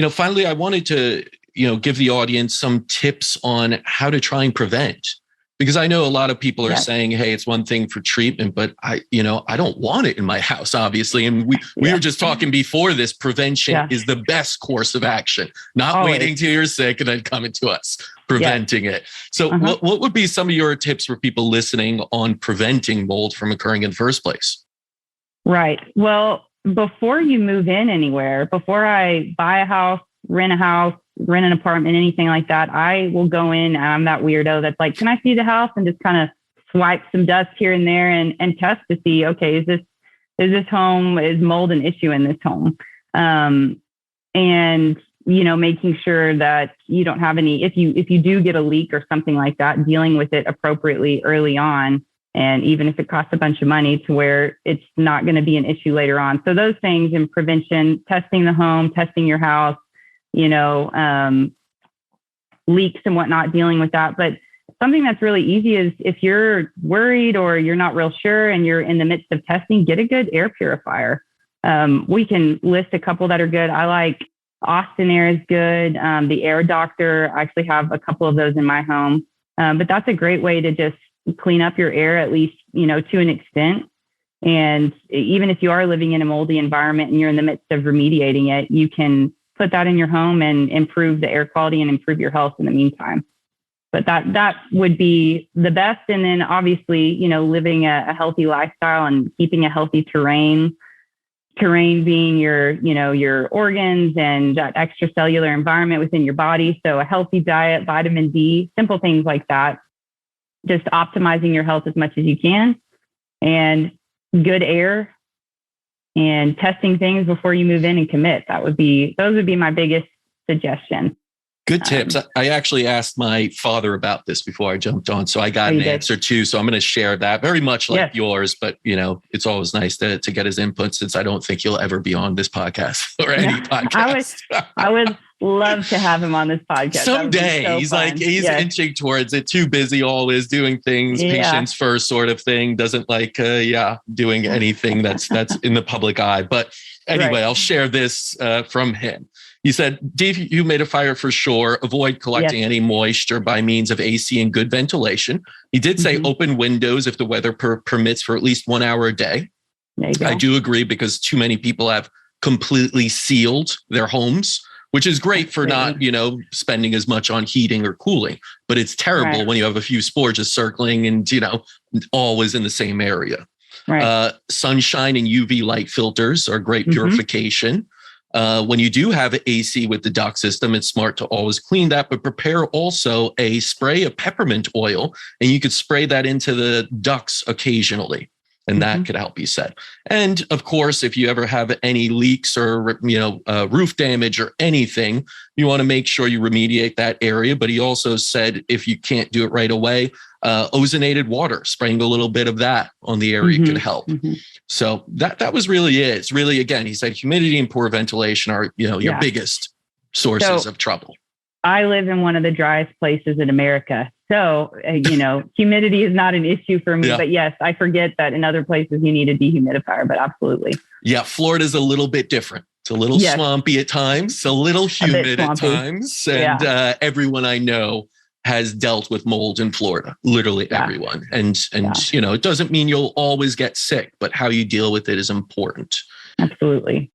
Finally, I wanted to, give the audience some tips on how to try and prevent, because I know a lot of people are saying, hey, it's one thing for treatment, but I don't want it in my house, obviously. And we were just talking before this, prevention is the best course of action, not waiting till you're sick and then coming to us, preventing it. So what would be some of your tips for people listening on preventing mold from occurring in the first place? Right. Well, before you move in anywhere, before I buy a house, rent an apartment, anything like that, I will go in. I'm that weirdo that's like, can I see the house? And just kind of swipe some dust here and there and test to see, okay, is mold an issue in this home? And, making sure that you don't have any, if you do get a leak or something like that, dealing with it appropriately early on. And even if it costs a bunch of money, to where it's not going to be an issue later on. So those things in prevention, testing the home, testing your house, leaks and whatnot, dealing with that. But something that's really easy is if you're worried or you're not real sure and you're in the midst of testing, get a good air purifier. We can list a couple that are good. I like Austin Air is good. The Air Doctor, I actually have a couple of those in my home. But that's a great way to just clean up your air, at least, to an extent. And even if you are living in a moldy environment and you're in the midst of remediating it, you can put that in your home and improve the air quality and improve your health in the meantime. But that would be the best. And then obviously, living a healthy lifestyle and keeping a healthy terrain being your organs and that extracellular environment within your body. So a healthy diet, vitamin D, simple things like that. Just optimizing your health as much as you can, and good air, and testing things before you move in and commit. Those would be my biggest suggestion. Good tips. I actually asked my father about this before I jumped on, so I got an answer too. So I'm going to share that, very much like yours, but it's always nice to get his input, since I don't think he'll ever be on this podcast or any podcast. I would love to have him on this podcast. Someday. So he's inching towards it. Too busy, always doing things, patients first sort of thing. Doesn't like, doing anything that's in the public eye. But anyway, I'll share this from him. He said, dehumidifier for sure. Avoid collecting any moisture by means of AC and good ventilation. He did say open windows if the weather permits for at least 1 hour a day. I do agree, because too many people have completely sealed their homes, which is great for not, spending as much on heating or cooling. But it's terrible when you have a few spores just circling and, always in the same area. Sunshine and UV light filters are great purification. When you do have AC with the duct system, it's smart to always clean that, but prepare also a spray of peppermint oil, and you could spray that into the ducts occasionally, and that could help you set. And of course, if you ever have any leaks or, roof damage or anything, you want to make sure you remediate that area. But he also said, if you can't do it right away, ozonated water, spraying a little bit of that on the area could help. So that was really it. It's really, again, he said humidity and poor ventilation are, your biggest sources of trouble. I live in one of the driest places in America. So, humidity is not an issue for me, but yes, I forget that in other places you need a dehumidifier, but absolutely. Yeah. Florida's a little bit different. It's a little swampy at times, a little humid at times. And everyone I know has dealt with mold in Florida, literally everyone. And it doesn't mean you'll always get sick, but how you deal with it is important. Absolutely.